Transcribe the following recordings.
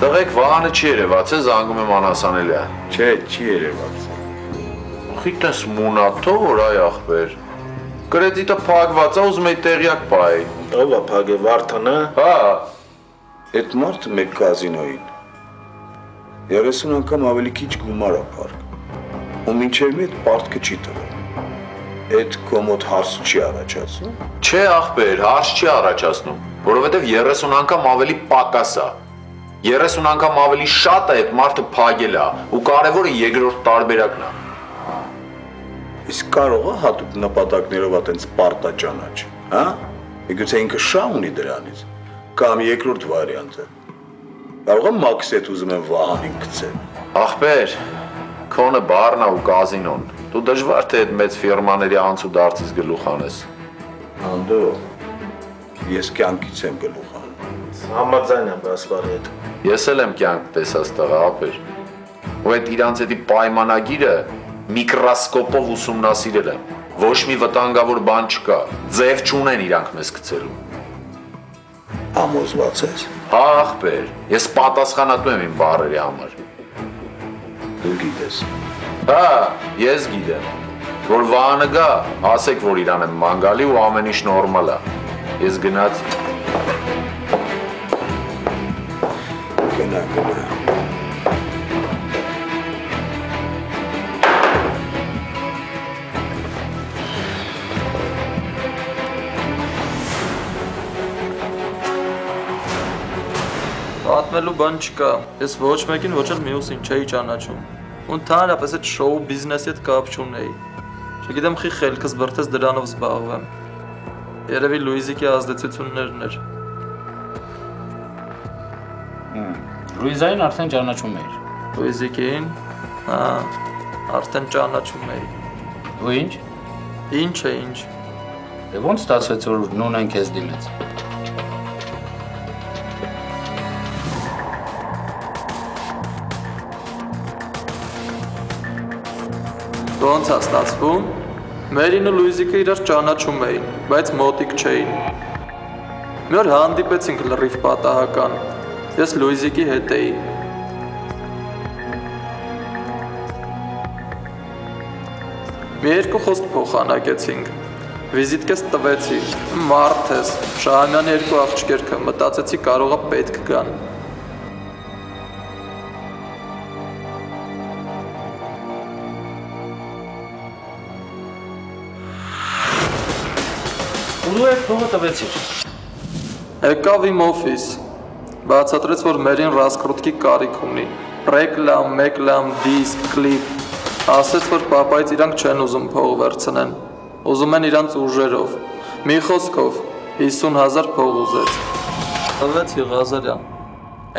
Տղեկ Վահանը չի երևաց է, զանգում եմ անհասանելի է։ Չէ, չի երևաց։ Խիտես մունաթո որ այ ախպեր։ Կրեդիտը փակված է, ուզում էի տեղյակ պայի։ Ով է փակե Վարդանը։ Հա։ Այդ մարդը մեկ կազինոյին 30 անգամ ավելի քիչ գումար է փառք։ Ու մինչև մի այդ պարտքը չի տվել։ Այդ կոմոդ հարց չի առաջացնում։ Չէ ախպեր, հարց չի առաջացնում, որովհետև 30 անգամ ավելի պակաս է։ 30 անգամ ավելի շատ է այդ մարդը փակել է, ու կարևորը երկրորդ տարբերակն է։ Իսկ կարող է հատուկ նպատակներով այտենց պարտա ճանաչ, հա։ Միգուցե ինքը շահ ունի դրանից, կամ երկրորդ վարիանտը։ Կարող է մաքսետ ուզում եմ Վահանին գցել։ Ախպեր, քոնը բառն է ու կազինոն։ Դու դժվար թե այդ մեծ ֆիրմաների անց ու դարձից գլուխ անես։ Անդո, ես կյանքից եմ գլուխ անում։ Համաձայն եմ ասվարի հետ։ Ես էլ եմ կյանք տեսած տղա, ախպեր։ Ու այդ իրանց հետի պայմանագիրը միկրոսկոպով ուսումնասիրել եմ։ Ոչ մի վտանգավոր բան չկա։ Ձև չունեն իրանք մեզ գցելու։ Համոզված ես։ Հա ախպեր, ես պատասխանատու եմ իմ բառերի համար։ Դու գիտես։ Հա, ես գիտեմ, որ Վահանը գա, ասեք, որ իրան եմ ման գալի ու ամեն ինչ նորմալ է։ Ես գնացի։ Գնա։ Պատմելու բան չկա, ես ոչ մեկին ոչ էլ մյուսին չէի ճանաչում։ Ընդհանրապես այդ շոու բիզնեսի հետ կապ չունեի։ Չգիտեմ խի խելքս բրդես դրանով զբաղվեմ։ Երևի Լուիզիկի ազդեցություններն էր։ Լուիզային արդեն ճանաչում էիր։ Լուիզիկին, հա, արդեն ճանաչում էի։ Ու ինչ։ Ինչ է ինչ։ Դե ո՞նց ստացվեց որ նունեն քեզ դիմեց։ Ոնց է ստացվում։ Մերին ու Լուիզիկը իրար ճանաչում էին, բայց մոտիկ չէին։ Մի օր հանդիպեցինք լրիվ պատահական։ Ես Լուիզիկի հետ էի։ Մի երկու խոսք փոխանակեցինք։ Վիզիտկես տվեցի։ Մարդ ես, Շահամյանի երկու աղջիկերքը մտածեցի կարող է պետք գան։ Ու այդ փողը տվեցիր։ Եկավ իմ օֆիս, բացատրեց, որ մերին ռասկրուտքի կարիք ունի, ռեկլամ, մեկլամ, դիսկ, կլիպ, ասեց, որ պապայից իրանք չեն ուզում փող վերցնեն, ուզում են իրանց ուժերով, մի խոսքով, 50,000 փող ուզեց, տվեց Եղազարյան,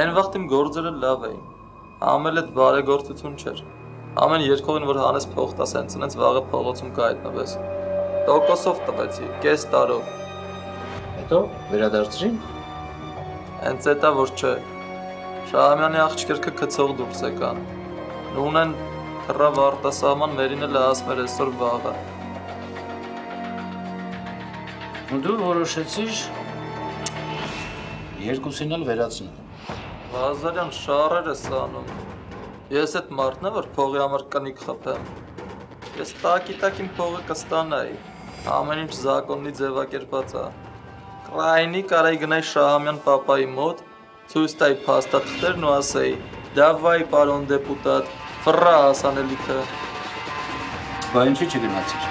են վաղտ իմ գործերը լավ էին, ամել էդ բարեգործություն չէր, ամեն երկողին, որ հանես փող տաս են ծնեց վաղը փողոցում կայտնվես, տոկոսով տվեցի, կես տարով, Հետո վերադարձրին։ Հենց էտա որ չէ, Շահամյանի աղջիկերքը գցող դուրս եկան, նունեն թռավ արտասահման մերին էլ ասմեր այսօր վաղը։ Ու դու որոշեցիր երկուսին էլ վերացնել։ Ղազարյան շարեր ես անում, ես էդ մարդն է, որ փողի համար կնիկ խփեմ, ես տակի իմ փողը կստանայի, ամեն ինչ զակոննի ձևակերպած է, Կրայնի կարայի գնայի Շահամյան պապայի մոտ, ցույց տայի փաստաթղթերն ու ասեի. «Դավայ, պարոն դեպուտատ, ֆռա հասանելիքը»։ Բա ինչի չգնացիր։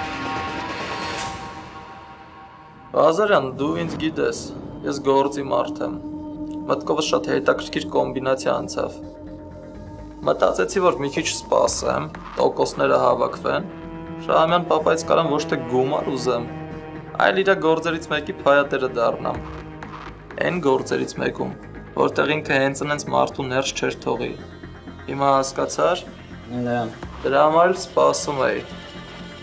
Ղազարյան, դու ինձ գիտես, ես գործի մարդ եմ։ Մտքովս շատ հետաքրքիր կոմբինացիա անցավ։ Մտածեցի, որ մի քիչ սպասեմ, տոկոսները հավաքվեն, Շահամյան պապայից կարամ ոչ թե գումար ուզեմ, այլ իրա գործերից մեկի փայատերը դառնամ։ Այն գործերից մեկում, որտեղ ինքը հենց ինձ մարդու ներս չէր թողի։ Հիմա հասկացար։ Դրա համար էլ սպասում էի։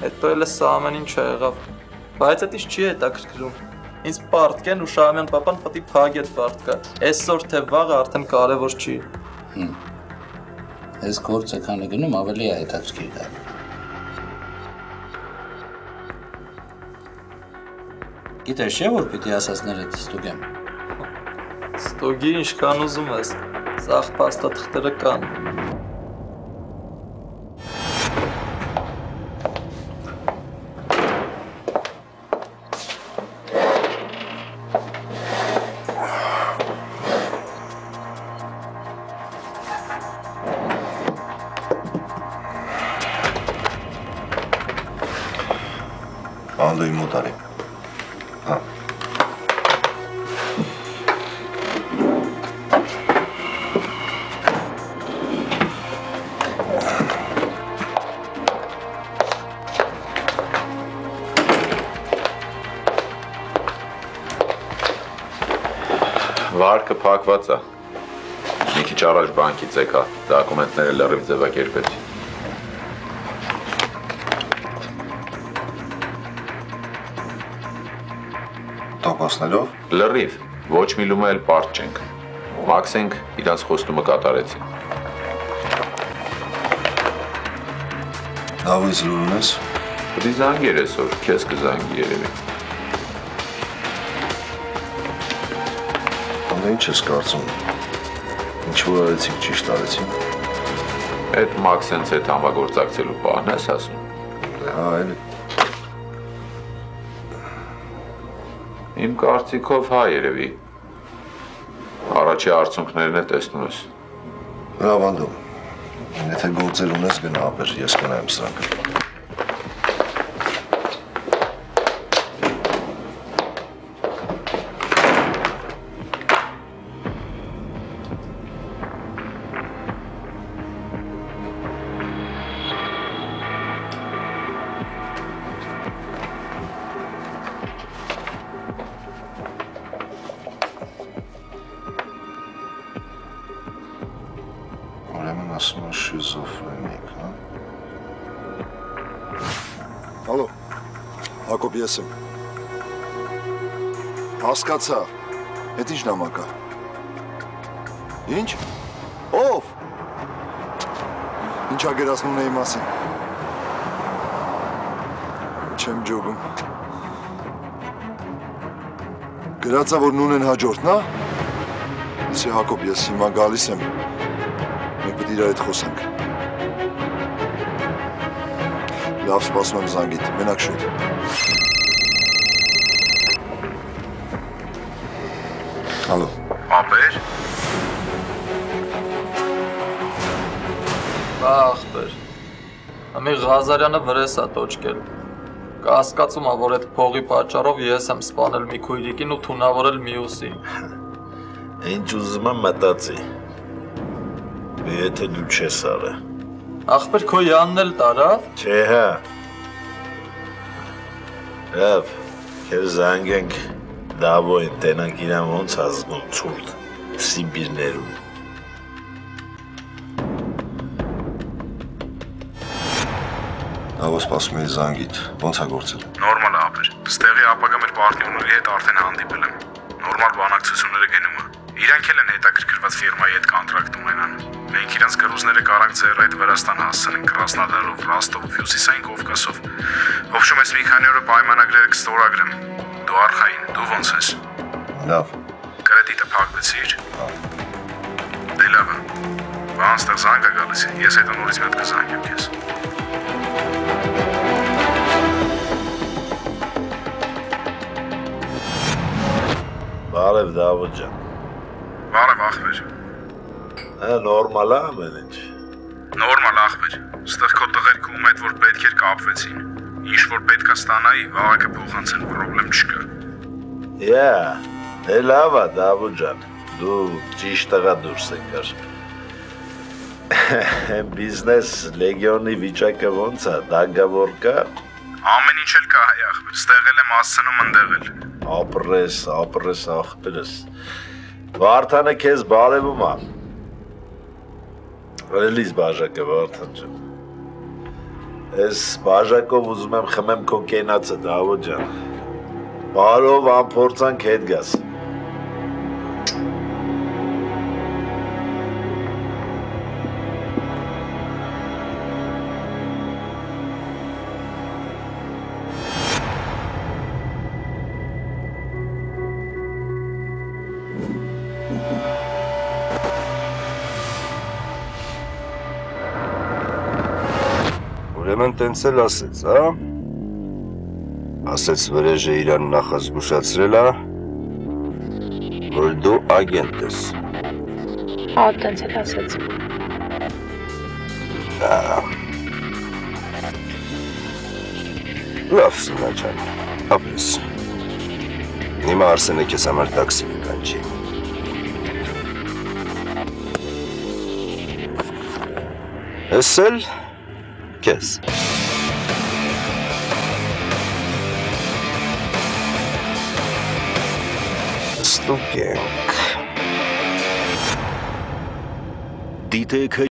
Հետո էլ սա ամեն ինչը եղավ։ Բայց այդ ինչ չի հետաքրքրում։ Ինձ պարտքեն ու Շահամյան պապան պետք է փագի այդ պարտքը։ Այսօր թե վաղը արդեն կարևոր չի։ Այս գործը քանի գնում ավելի է հետաքրքիր դառնում։ Գիտես չէ՞ որ պիտի ասածներդ ստուգեմ։ Ստուգի ինչքան ուզում ես։ Ծախ պաստա թղթերը կան։ Անդոյի մոտ արի։ Հա։ Վարկը փակված է։ Մի քիչ առաջ բանկից եկա, դոկումենտները լրիվ ձևակերպեցի։ Տոկոսներով։ Լրիվ, ոչ մի լումա էլ պարտ չենք։ Մաքսենք իրանց խոստումը կատարեցին։ Լավ ես լուր ունես։ Պտի զանգեր այսօր, քեզ կզանգի երևի։ Անդա ինչ ես կարծում։ Ինչ որ արեցիք ճիշտ արեցին։ Այդ Մաքսենց հետ համագործակցելու բան ես ասում։ Հա, էլի։ Իմ կարծիքով հա երևի։ Առաջի արդյունքներն է տեսնում ես։ Լավ Անդո։ Եթե գործել ունես գնա ապեր, ես կնայեմ սրանք։ Ուրեմն ասում են շիզոֆրենիկ, հա։ Ալո, Հակոբ ես եմ։ Հասկացա, էդ ինչ նամակ է։ Ինչ? Ով? Ինչ ա գերացնում նեի մասին։ Չեմ ջոգում։ Գրածա, որ նուն են հաջորդն, հա։ Իսի Հակոբ, ես հիմա գալիս եմ։ Մենք պետք է իրար հետ խոսանք։ Լավ, սպասում եմ զանգիդ, մենակ շուտ։ Ալո։ Ապեր։ Ախպեր։ Ամի Ղազարյանը վրես է տոճկել։ Կասկածում ա, որ այդ փողի պատճառով ես եմ սպանել մի քույրիկին ու թունավորել մյուսին։ Ինչ ուզում եմ մտածի։ Եթե դու չես արը։ Ախպեր քո Յանն էլ տարավ։ Չէ հա։ Լավ, քեզ զանգենք Դավոյին, տենանք իրան ոնց ազգում ցուրտ Սիբիրներում։ Ահա սպասում էի զանգիդ, ոնց ա գործել։ Նորմալ է ապեր, ստեղի ապագա մեր պարտներների հետ արդեն հանդիպել եմ, նորմալ բանակցությունները գնում է, իրանք էլ են հետաքրքրված ֆիրմայի հետ կոնտրակտ ունենան, մենք իրանց կրուզները կարանք ձեռը հետ Վրաստան հասցնենք, Կրասնոդարով, Ռոստով, Հյուսիսային Կովկասով, ովշում ես մի քանի օրը պայմանագրերը կստորագրեմ, դու արխային, դու ոնց ես։ Լավ։ Կրեդիտը փակվեցիր։ Դե լավ է, բան ստեղ զանգ է գալիս, ես հետո նորից մի հատ կզանգեմ քեզ։ Բարև Դավոթ ջան։ Բարև ախպեր։ Նորմալ է ամեն ինչ։ Նորմալ ախպեր, ստեղ քո տղերքը ում հետ որ պետք էր կապվեցին, ինչ որ պետքա ստանայի, վաղակը փոխանցել, պրոբլեմ չկա։ Դե լավ է Դավոթ ջան, դու ճիշտ տղա դուրս եկար։ Բիզնես լեգիոնի վիճակը ոնց է, դագավոր կա։ Ամեն ինչ էլ կա հայ ախպեր, ստեղ էլ եմ հասցնում ընդեղել։ Ապրես ախպերս։ Վարդանը քեզ բարևում է։ Ռելիս բաժակը Վարդան ջան։ Ես բաժակով ուզում եմ խմեմ քո կենացը Դավոթ ջան։ Բարով անփորձանք հետ գաս։ ուրեմն տենց էլ ասեց, հա? Ասեց վրեժը իրան նախազգուշացրել է, որ դու ագենտ ես։ Հա, տենց էլ ասեց։ Լավ, Սունա ջան, ապրես։ Հիմա Արսենը քեզ համար տաքսի կանչի։ Էս էլ քեզ։ Ստուգենք։ Դիտեք